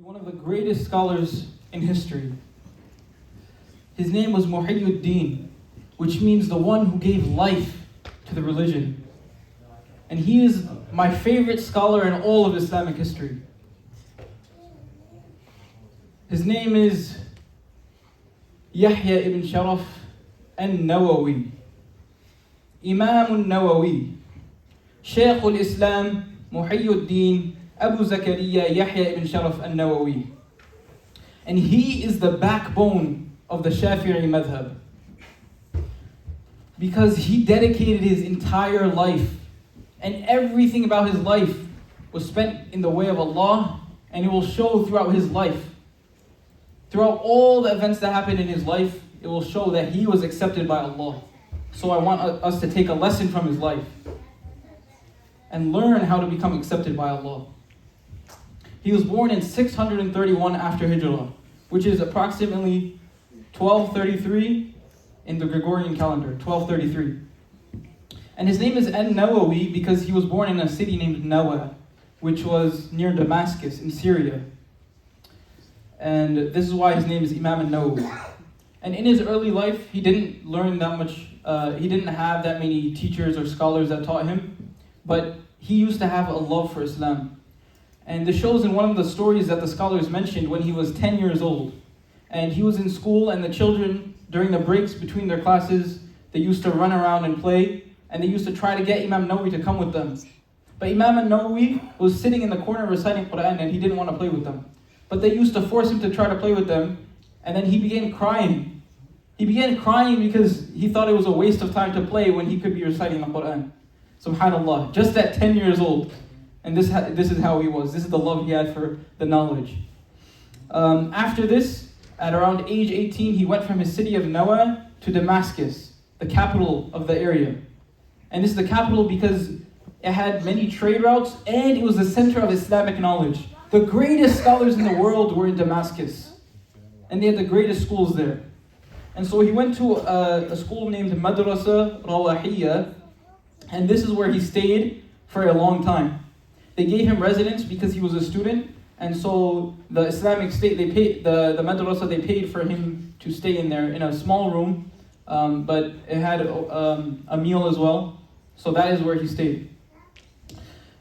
One of the greatest scholars in history. His name was Muhyiddin, which means the one who gave life to the religion. And he is my favorite scholar in all of Islamic history. His name is Yahya ibn Sharaf al-Nawawi. Imam Nawawi. Shaykh al-Islam Muhyiddin Abu Zakaria Yahya ibn Sharaf al-Nawawi. And he is the backbone of the Shafi'i madhhab. Because he dedicated his entire life, and everything about his life was spent in the way of Allah, and it will show throughout his life. Throughout all the events that happened in his life, it will show that he was accepted by Allah. So I want us to take a lesson from his life and learn how to become accepted by Allah. He was born in 631 after Hijrah, which is approximately 1233 in the Gregorian calendar, 1233. And his name is An-Nawawi because he was born in a city named Nawa, which was near Damascus in Syria. And this is why his name is Imam Nawawi. And in his early life, he didn't learn that much, he didn't have that many teachers or scholars that taught him, but he used to have a love for Islam. And this shows in one of the stories that the scholars mentioned when he was 10 years old. And he was in school, and the children, during the breaks between their classes, they used to run around and play, and they used to try to get Imam Nawawi to come with them. But Imam Nawawi was sitting in the corner reciting Quran, and he didn't want to play with them. But they used to force him to try to play with them, and then he began crying. He began crying because he thought it was a waste of time to play when he could be reciting the Quran. Subhanallah, just at 10 years old. And this is how he was. This is the love he had for the knowledge. After this, at around age 18, he went from his city of Nawa to Damascus, the capital of the area. And this is the capital because it had many trade routes and it was the center of Islamic knowledge. The greatest scholars in the world were in Damascus. And they had the greatest schools there. And so he went to a school named Madrasa Rawahiyya, and this is where he stayed for a long time. They gave him residence because he was a student, and so the Islamic State, they paid the madrasa, they paid for him to stay in there in a small room, but it had a meal as well. So that is where he stayed.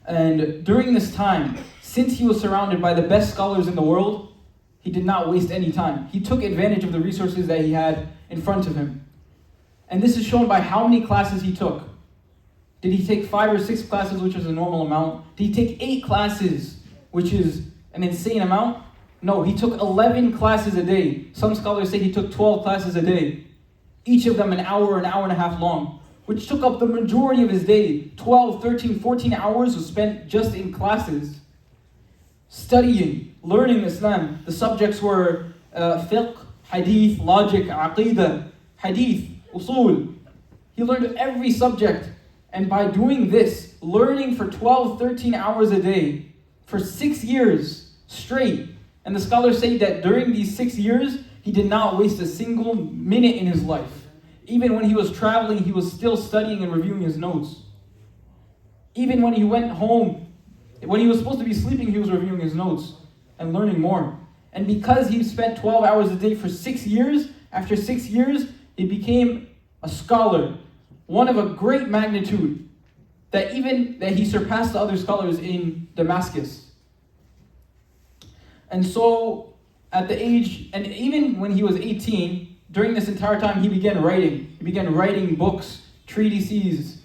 And during this time, since he was surrounded by the best scholars in the world, he did not waste any time. He took advantage of the resources that he had in front of him. And this is shown by how many classes he took. Did he take 5 or 6 classes, which is a normal amount? Did he take 8 classes, which is an insane amount? No, he took 11 classes a day. Some scholars say he took 12 classes a day. Each of them an hour and a half long, which took up the majority of his day. 12, 13, 14 hours was spent just in classes, studying, learning Islam. The subjects were fiqh, hadith, logic, aqidah, hadith, usul. He learned every subject. And by doing this, learning for 12, 13 hours a day, for 6 years straight, and the scholars say that during these 6 years, he did not waste a single minute in his life. Even when he was traveling, he was still studying and reviewing his notes. Even when he went home, when he was supposed to be sleeping, he was reviewing his notes and learning more. And because he spent 12 hours a day for 6 years, after 6 years, he became a scholar, one of a great magnitude, that he surpassed the other scholars in Damascus. And so at the age, and even when he was 18, during this entire time he began writing. He began writing books, treatises,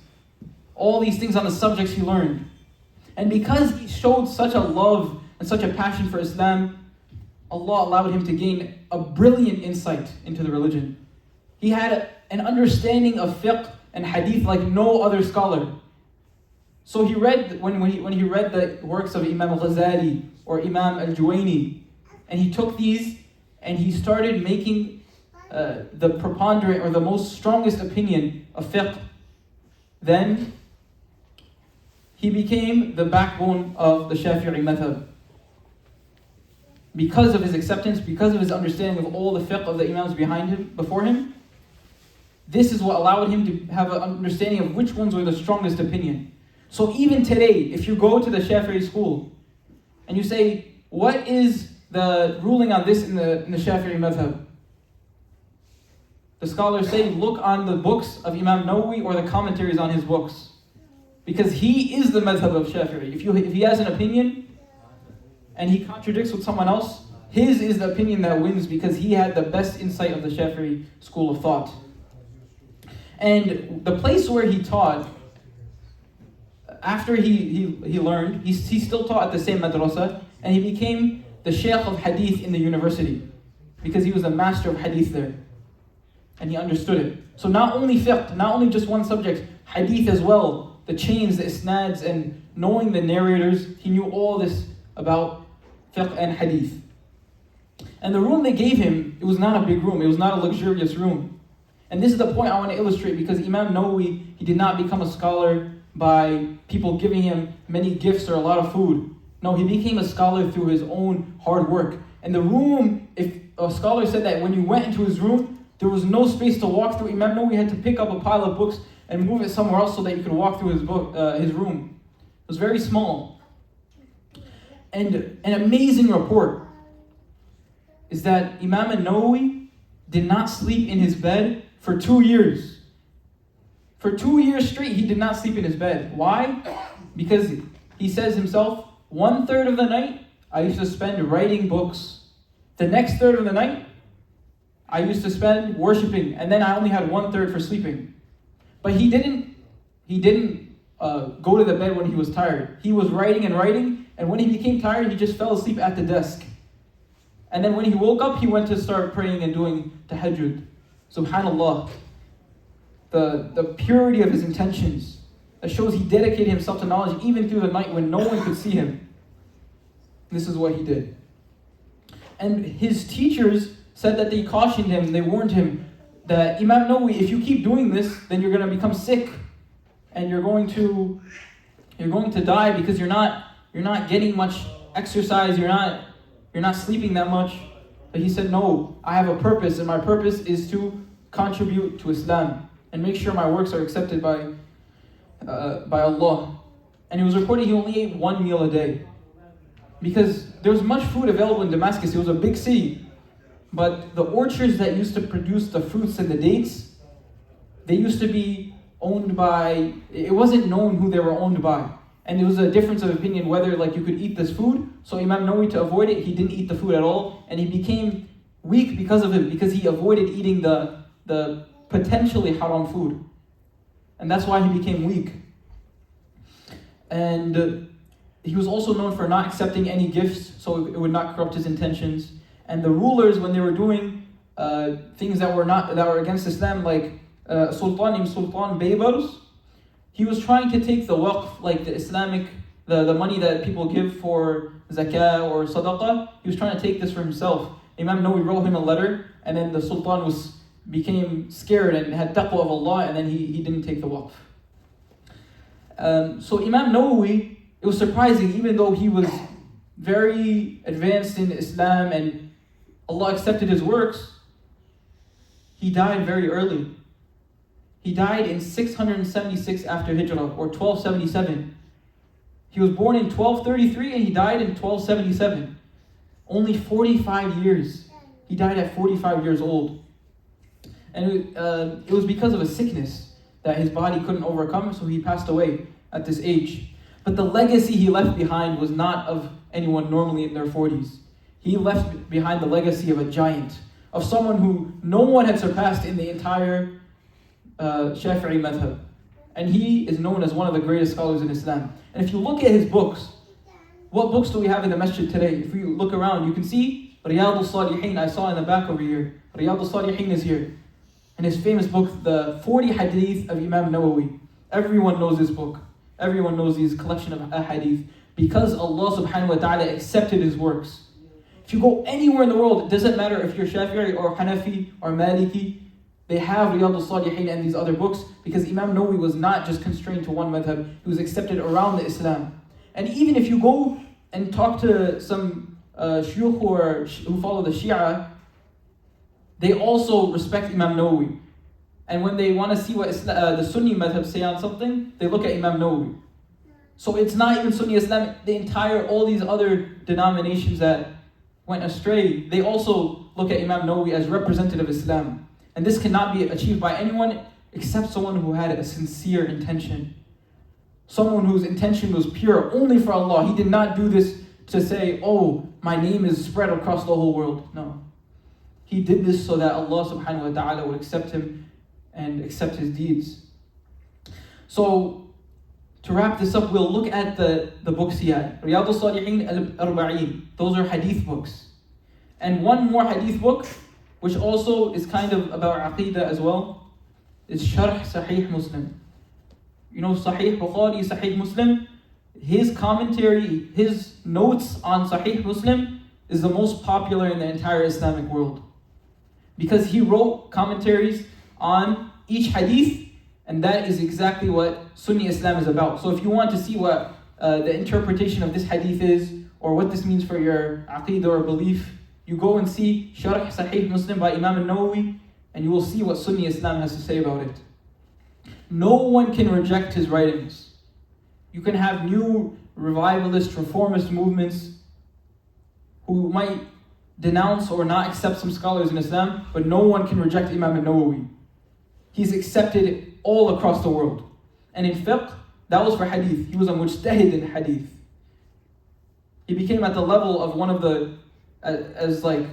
all these things on the subjects he learned. And because he showed such a love and such a passion for Islam, Allah allowed him to gain a brilliant insight into the religion. He had an understanding of fiqh and hadith like no other scholar. So he read, when he read the works of Imam al-Ghazali or Imam al-Juwayni, and he took these and he started making the preponderant or the most strongest opinion of fiqh, then he became the backbone of the Shafi'i madhhab. Because of his acceptance, because of his understanding of all the fiqh of the imams before him, this is what allowed him to have an understanding of which ones were the strongest opinion. So even today, if you go to the Shafi'i school and you say, what is the ruling on this in the Shafi'i madhhab? The scholars say, look on the books of Imam Nawawi or the commentaries on his books. Because he is the madhhab of Shafi'i. If he has an opinion and he contradicts with someone else, his is the opinion that wins because he had the best insight of the Shafi'i school of thought. And the place where he taught, after he learned, he still taught at the same madrasa, and he became the Shaykh of Hadith in the university because he was a master of Hadith there. And he understood it. So not only fiqh, not only just one subject, Hadith as well, the chains, the isnads, and knowing the narrators, he knew all this about fiqh and Hadith. And the room they gave him, it was not a big room, it was not a luxurious room. And this is the point I want to illustrate, because Imam Nawawi, he did not become a scholar by people giving him many gifts or a lot of food. No, he became a scholar through his own hard work. And the room, if a scholar said that when you went into his room, there was no space to walk through. Imam Nawawi had to pick up a pile of books and move it somewhere else so that you could walk through his room. It was very small. And an amazing report is that Imam Nawawi did not sleep in his bed for 2 years. For 2 years straight, he did not sleep in his bed. Why? Because he says himself, 1/3 of the night, I used to spend writing books. The next third of the night, I used to spend worshiping, and then I only had 1/3 for sleeping. But he didn't go to the bed when he was tired. He was writing, and when he became tired, he just fell asleep at the desk. And then when he woke up, he went to start praying and doing tahajjud. Subhanallah. The purity of his intentions. That shows he dedicated himself to knowledge even through the night when no one could see him. This is what he did. And his teachers said that they cautioned him, they warned him that Imam Nawawi, if you keep doing this, then you're going to become sick and you're going to die because you're not getting much exercise, you're not sleeping that much. But he said, no, I have a purpose, and my purpose is to contribute to Islam and make sure my works are accepted by Allah. And it was reported he only ate 1 meal a day because there was much food available in Damascus. It was a big city. But the orchards that used to produce the fruits and the dates, they used to be owned by, it wasn't known who they were owned by. And there was a difference of opinion whether you could eat this food. So Imam Nawawi, to avoid it, he didn't eat the food at all. And he became weak because of it, because he avoided eating the potentially haram food. And that's why he became weak. And he was also known for not accepting any gifts, so it would not corrupt his intentions. And the rulers, when they were doing things that were against Islam, like Sultan Baybars, he was trying to take the waqf, like the Islamic, the money that people give for zakah or sadaqah. He was trying to take this for himself. Imam Nawawi wrote him a letter, and then the Sultan became scared and had taqwa of Allah, and then he didn't take the waqf. So Imam Nawawi, it was surprising, even though he was very advanced in Islam and Allah accepted his works, he died very early. He died in 676 after Hijrah, or 1277. He was born in 1233 and he died in 1277. Only 45 years. He died at 45 years old. And it was because of a sickness that his body couldn't overcome, so he passed away at this age. But the legacy he left behind was not of anyone normally in their 40s. He left behind the legacy of a giant, of someone who no one had surpassed in the entire Shafi'i madhhab. And he is known as one of the greatest scholars in Islam. And if you look at his books, what books do we have in the masjid today? If you look around, you can see Riyadh as-Salihin, I saw in the back over here. Riyadh as-Salihin is here. And his famous book, the 40 Hadith of Imam Nawawi. Everyone knows this book. Everyone knows these collection of Hadith. Because Allah subhanahu wa ta'ala accepted his works. If you go anywhere in the world, it doesn't matter if you're Shafi'i or Hanafi or Maliki, they have Riyadh as-Salihin and these other books, because Imam Nawawi was not just constrained to one madhab, he was accepted around the Islam. And even if you go and talk to some shuyukh who follow the Shia, they also respect Imam Nawawi. And when they want to see what the Sunni madhab say on something, they look at Imam Nawawi. So it's not even Sunni Islamic, all these other denominations that went astray, they also look at Imam Nawawi as representative of Islam. And this cannot be achieved by anyone except someone who had a sincere intention. Someone whose intention was pure only for Allah. He did not do this to say, oh, my name is spread across the whole world. No. He did this so that Allah subhanahu wa ta'ala would accept him and accept his deeds. So, to wrap this up, we'll look at the books he had. Riyadh as-Salihin al-Arba'in. Those are hadith books. And one more hadith book, which also is kind of about Aqidah as well, is Sharh Sahih Muslim. You know Sahih Bukhari, Sahih Muslim? His commentary, his notes on Sahih Muslim is the most popular in the entire Islamic world. Because he wrote commentaries on each hadith, and that is exactly what Sunni Islam is about. So if you want to see what the interpretation of this hadith is, or what this means for your aqidah or belief, you go and see Sharh Sahih Muslim by Imam Nawawi, and you will see what Sunni Islam has to say about it. No one can reject his writings. You can have new revivalist, reformist movements who might denounce or not accept some scholars in Islam, but no one can reject Imam Nawawi. He's accepted all across the world. And in fiqh, that was for hadith. He was a mujtahid in hadith. He became at the level of one of the, as like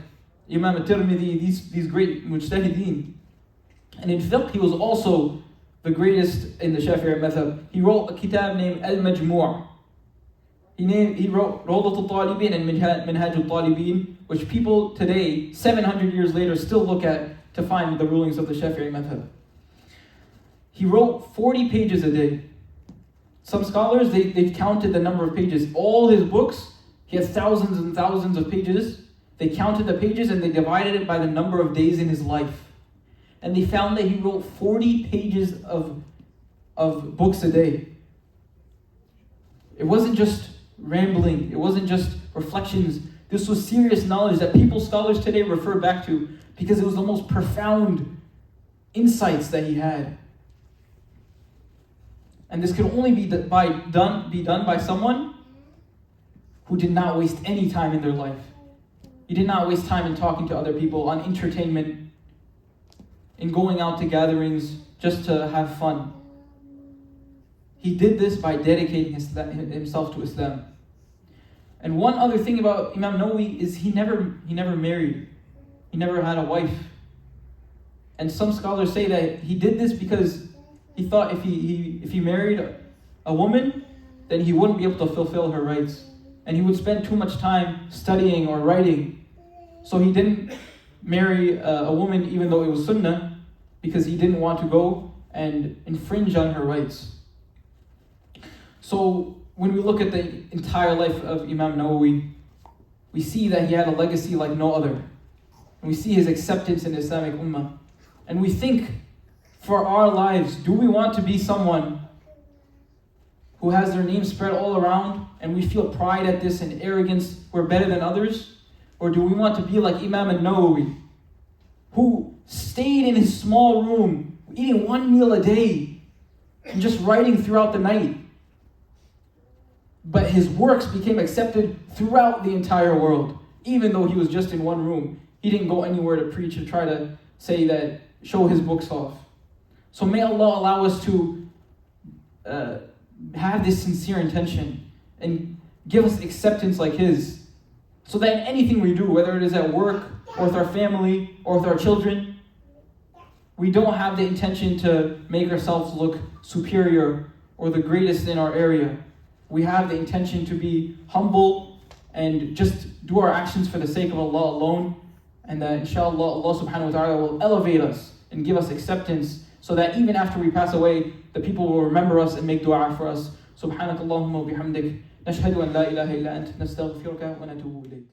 Imam al-Tirmidhi, these great mujtahideen. And in fiqh, he was also the greatest in the Shafi'i madhhab. He wrote a kitab named Al-Majmu'. He wrote Rawdat al-Talibin and Minhaj al-Talibin, which people today, 700 years later, still look at to find the rulings of the Shafi'i madhhab. He wrote 40 pages a day. Some scholars, they've counted the number of pages. All his books, he has thousands and thousands of pages. They counted the pages and they divided it by the number of days in his life. And they found that he wrote 40 pages of books a day. It wasn't just rambling. It wasn't just reflections. This was serious knowledge that scholars today refer back to because it was the most profound insights that he had. And this could only be done by someone who did not waste any time in their life. He did not waste time in talking to other people, on entertainment, in going out to gatherings just to have fun. He did this by dedicating himself to Islam. And one other thing about Imam Nawawi is he never married. He never had a wife. And some scholars say that he did this because he thought if he married a woman, then he wouldn't be able to fulfill her rights. And he would spend too much time studying or writing. So he didn't marry a woman even though it was sunnah, because he didn't want to go and infringe on her rights. So when we look at the entire life of Imam Nawawi, we see that he had a legacy like no other. And we see his acceptance in the Islamic Ummah. And we think, for our lives, do we want to be someone who has their name spread all around and we feel pride at this and arrogance, we're better than others? Or do we want to be like Imam Nawawi, who stayed in his small room, eating one meal a day, and just writing throughout the night? But his works became accepted throughout the entire world, even though he was just in one room. He didn't go anywhere to preach or try to say that, show his books off. So may Allah allow us to have this sincere intention and give us acceptance like his, so that in anything we do, whether it is at work or with our family or with our children, we don't have the intention to make ourselves look superior or the greatest in our area. We have the intention to be humble and just do our actions for the sake of Allah alone, and that inshallah Allah subhanahu wa ta'ala will elevate us and give us acceptance, so that even after we pass away, the people will remember us and make dua for us. Subhanakallahumma wa bihamdik, nashhadu an la ilaha illa ant, nastaghfiruka wa natubu ilayk.